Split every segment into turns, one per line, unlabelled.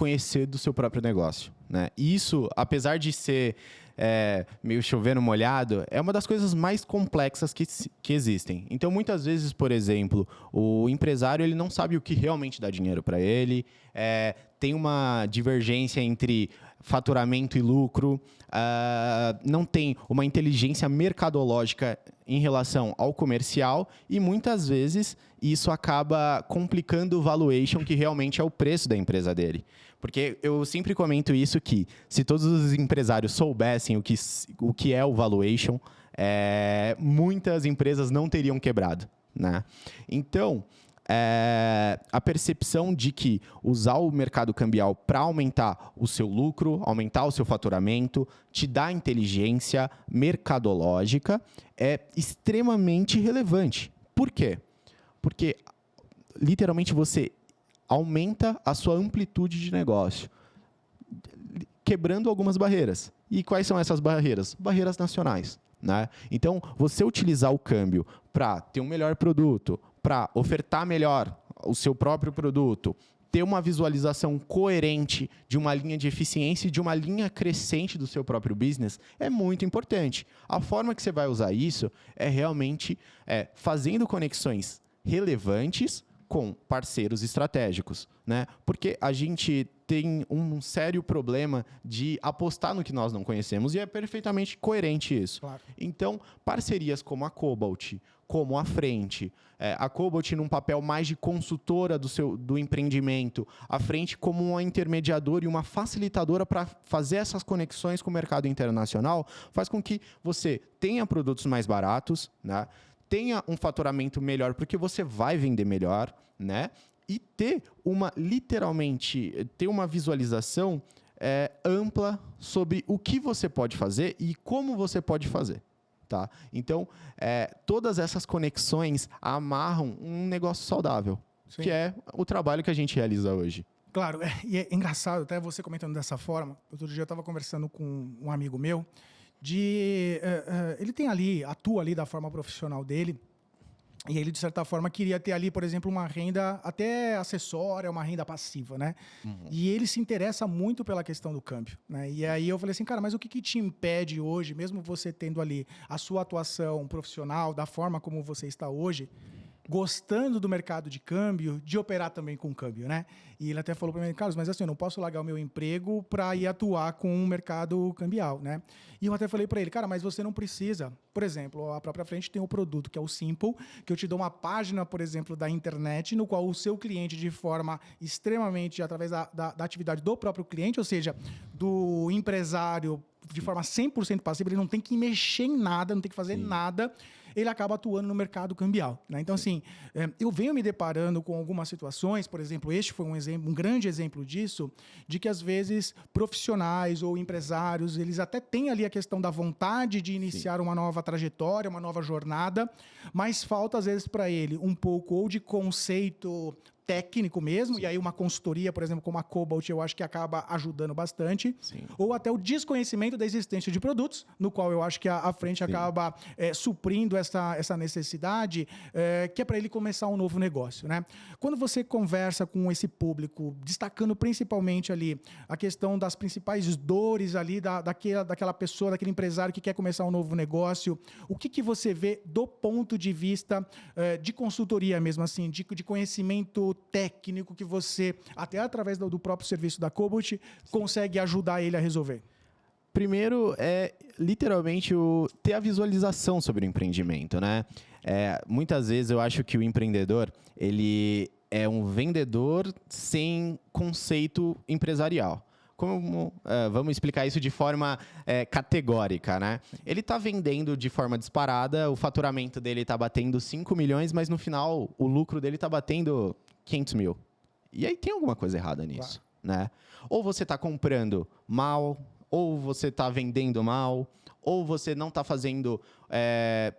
conhecer do seu próprio negócio, né? E isso, apesar de ser meio chovendo molhado, é uma das coisas mais complexas que existem. Então, muitas vezes, por exemplo, o empresário ele não sabe o que realmente dá dinheiro para ele, tem uma divergência entre faturamento e lucro, não tem uma inteligência mercadológica em relação ao comercial e, muitas vezes, isso acaba complicando o valuation, que realmente é o preço da empresa dele. Porque eu sempre comento isso, que se todos os empresários soubessem o que é o valuation, muitas empresas não teriam quebrado, né? Então, a percepção de que usar o mercado cambial para aumentar o seu lucro, aumentar o seu faturamento, te dá inteligência mercadológica, é extremamente relevante. Por quê? Porque, literalmente, você aumenta a sua amplitude de negócio, quebrando algumas barreiras. E quais são essas barreiras? Barreiras nacionais, né? Então, você utilizar o câmbio para ter um melhor produto, para ofertar melhor o seu próprio produto, ter uma visualização coerente de uma linha de eficiência e de uma linha crescente do seu próprio business é muito importante. A forma que você vai usar isso é realmente fazendo conexões relevantes com parceiros estratégicos, né? Porque a gente tem um sério problema de apostar no que nós não conhecemos e é perfeitamente coerente isso. Claro. Então, parcerias como a Cobalt, como a Frente, a Cobalt num papel mais de consultora do empreendimento, a Frente como uma intermediadora e uma facilitadora para fazer essas conexões com o mercado internacional, faz com que você tenha produtos mais baratos, né? Tenha um faturamento melhor, porque você vai vender melhor, né? E ter uma visualização ampla sobre o que você pode fazer e como você pode fazer. Tá? Então, todas essas conexões amarram um negócio saudável, Sim. que é o trabalho que a gente realiza hoje.
Claro, e é engraçado, até você comentando dessa forma. Outro dia eu estava conversando com um amigo meu, ele atua ali da forma profissional dele, e ele, de certa forma, queria ter ali, por exemplo, uma renda até acessória, uma renda passiva, né? Uhum. E ele se interessa muito pela questão do câmbio, né? E aí eu falei assim, cara, mas o que te impede hoje, mesmo você tendo ali a sua atuação profissional, da forma como você está hoje, gostando do mercado de câmbio, de operar também com câmbio, né? E ele até falou para mim, Carlos, mas assim, eu não posso largar o meu emprego para ir atuar com o mercado cambial, né? E eu até falei para ele, cara, mas você não precisa. Por exemplo, a própria Frente tem um produto que é o Simple, que eu te dou uma página, por exemplo, da internet, no qual o seu cliente, de forma extremamente, através da atividade do próprio cliente, ou seja, do empresário, de forma 100% passiva, ele não tem que mexer em nada, não tem que fazer nada, ele acaba atuando no mercado cambial, né? Então, assim, eu venho me deparando com algumas situações, por exemplo, este foi um grande exemplo disso, de que, às vezes, profissionais ou empresários, eles até têm ali a questão da vontade de iniciar uma nova trajetória, uma nova jornada, mas falta, às vezes, para ele um pouco ou de conceito técnico mesmo, e aí uma consultoria, por exemplo, como a Cobalt, eu acho que acaba ajudando bastante, ou até o desconhecimento da existência de produtos, no qual eu acho que a Frente acaba suprindo essa necessidade, que é para ele começar um novo negócio, né? Quando você conversa com esse público, destacando principalmente ali a questão das principais dores ali daquela pessoa, daquele empresário que quer começar um novo negócio, o que você vê do ponto de vista de consultoria mesmo, assim, de conhecimento técnico que você, até através do próprio serviço da Cobalt, consegue ajudar ele a resolver?
Primeiro, literalmente ter a visualização sobre o empreendimento, né? Muitas vezes eu acho que o empreendedor, ele é um vendedor sem conceito empresarial. Vamos explicar isso de forma categórica, né? Ele está vendendo de forma disparada, o faturamento dele está batendo 5 milhões, mas no final o lucro dele está batendo 500 mil. E aí tem alguma coisa errada nisso, né? Ou você está comprando mal, ou você está vendendo mal, ou você não está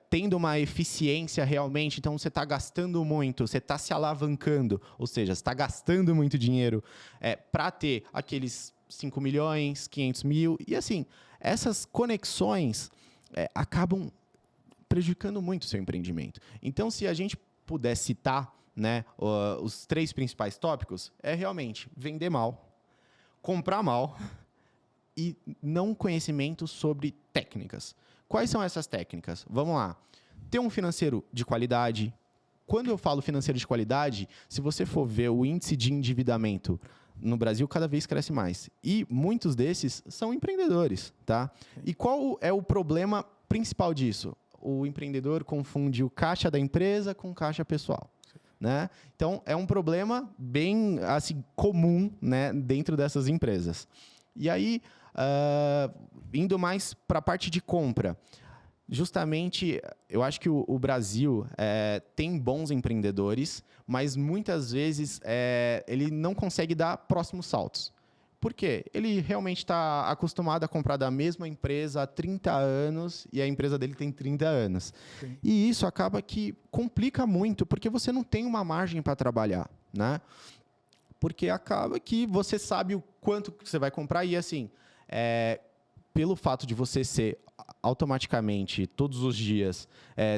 tendo uma eficiência realmente, então você está gastando muito, você está se alavancando, ou seja, você está gastando muito dinheiro para ter aqueles 5 milhões, 500 mil, e assim, essas conexões acabam prejudicando muito o seu empreendimento. Então, se a gente puder citar, né, os 3 principais tópicos, é realmente vender mal, comprar mal e não conhecimento sobre técnicas. Quais são essas técnicas? Vamos lá. Ter um financeiro de qualidade. Quando eu falo financeiro de qualidade, se você for ver o índice de endividamento no Brasil, cada vez cresce mais. E muitos desses são empreendedores, tá? E qual é o problema principal disso? O empreendedor confunde o caixa da empresa com o caixa pessoal, né? Então, é um problema bem assim, comum, né, dentro dessas empresas. E aí, indo mais para a parte de compra, justamente, eu acho que o Brasil tem bons empreendedores, mas muitas vezes ele não consegue dar próximos saltos. Por quê? Ele realmente está acostumado a comprar da mesma empresa há 30 anos e a empresa dele tem 30 anos. Sim. E isso acaba que complica muito, porque você não tem uma margem para trabalhar, né? Porque acaba que você sabe o quanto que você vai comprar e, assim, pelo fato de você ser automaticamente, todos os dias,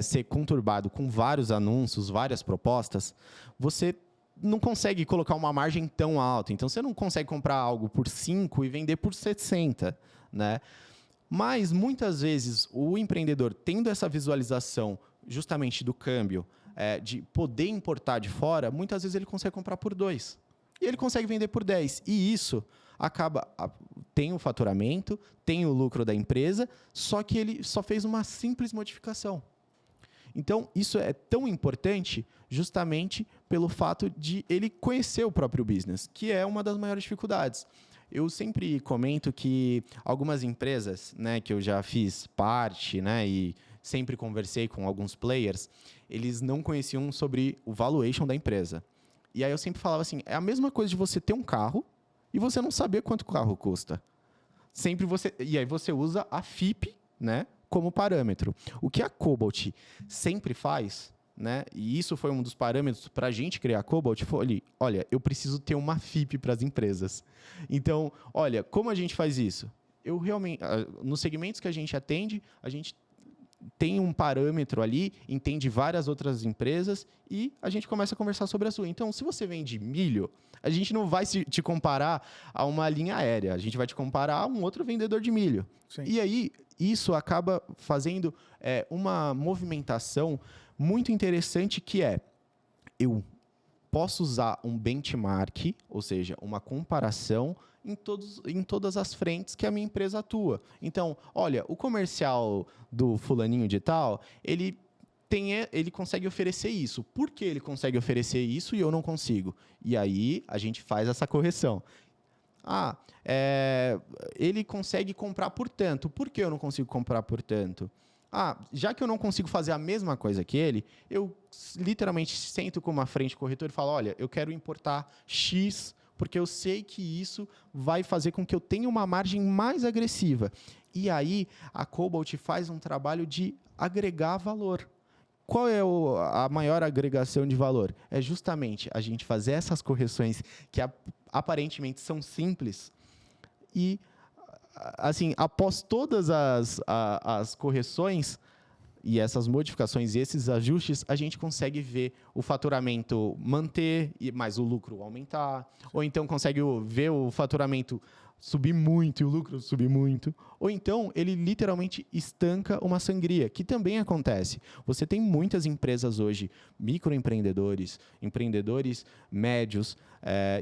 ser conturbado com vários anúncios, várias propostas, você não consegue colocar uma margem tão alta. Então, você não consegue comprar algo por 5 e vender por 60, né? Mas, muitas vezes, o empreendedor, tendo essa visualização justamente do câmbio, de poder importar de fora, muitas vezes ele consegue comprar por 2. E ele consegue vender por 10. E isso tem o faturamento, tem o lucro da empresa, só que ele só fez uma simples modificação. Então, isso é tão importante justamente pelo fato de ele conhecer o próprio business, que é uma das maiores dificuldades. Eu sempre comento que algumas empresas, né, que eu já fiz parte, né, e sempre conversei com alguns players, eles não conheciam sobre o valuation da empresa. E aí eu sempre falava assim, é a mesma coisa de você ter um carro e você não saber quanto o carro custa. E aí você usa a FIP, né, como parâmetro. O que a Cobalt sempre faz, né, e isso foi um dos parâmetros para a gente criar a Cobalt, foi, olha, eu preciso ter uma FIP para as empresas. Então, olha, como a gente faz isso? Eu realmente, nos segmentos que a gente atende, a gente tem um parâmetro ali, entende várias outras empresas e a gente começa a conversar sobre a sua. Então, se você vende milho, a gente não vai te comparar a uma linha aérea, a gente vai te comparar a um outro vendedor de milho. Sim. E aí, isso acaba fazendo uma movimentação muito interessante que eu posso usar um benchmark, ou seja, uma comparação em todas as frentes que a minha empresa atua. Então, olha, o comercial do fulaninho de tal, ele consegue oferecer isso. Por que ele consegue oferecer isso e eu não consigo? E aí, a gente faz essa correção. Ele consegue comprar por tanto. Por que eu não consigo comprar por tanto? Já que eu não consigo fazer a mesma coisa que ele, eu literalmente sento com uma frente corretora e falo, olha, eu quero importar X, porque eu sei que isso vai fazer com que eu tenha uma margem mais agressiva. E aí, a Cobalt faz um trabalho de agregar valor. Qual é a maior agregação de valor? É justamente a gente fazer essas correções que aparentemente são simples e, assim, após todas as correções e essas modificações e esses ajustes, a gente consegue ver o faturamento manter, mas o lucro aumentar. Ou então consegue ver o faturamento subir muito e o lucro subir muito. Ou então ele literalmente estanca uma sangria, que também acontece. Você tem muitas empresas hoje, microempreendedores, empreendedores médios,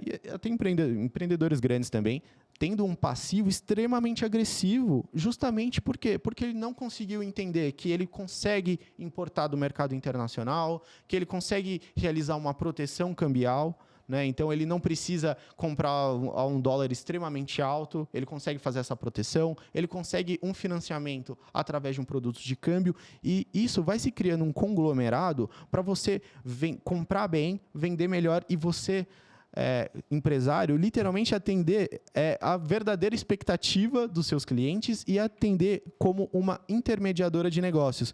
e até empreendedores grandes também, tendo um passivo extremamente agressivo, justamente por quê? Porque ele não conseguiu entender que ele consegue importar do mercado internacional, que ele consegue realizar uma proteção cambial, né? Então, ele não precisa comprar a um dólar extremamente alto, ele consegue fazer essa proteção, ele consegue um financiamento através de um produto de câmbio, e isso vai se criando um conglomerado para você comprar bem, vender melhor e você... empresário, literalmente atender a verdadeira expectativa dos seus clientes e atender como uma intermediadora de negócios.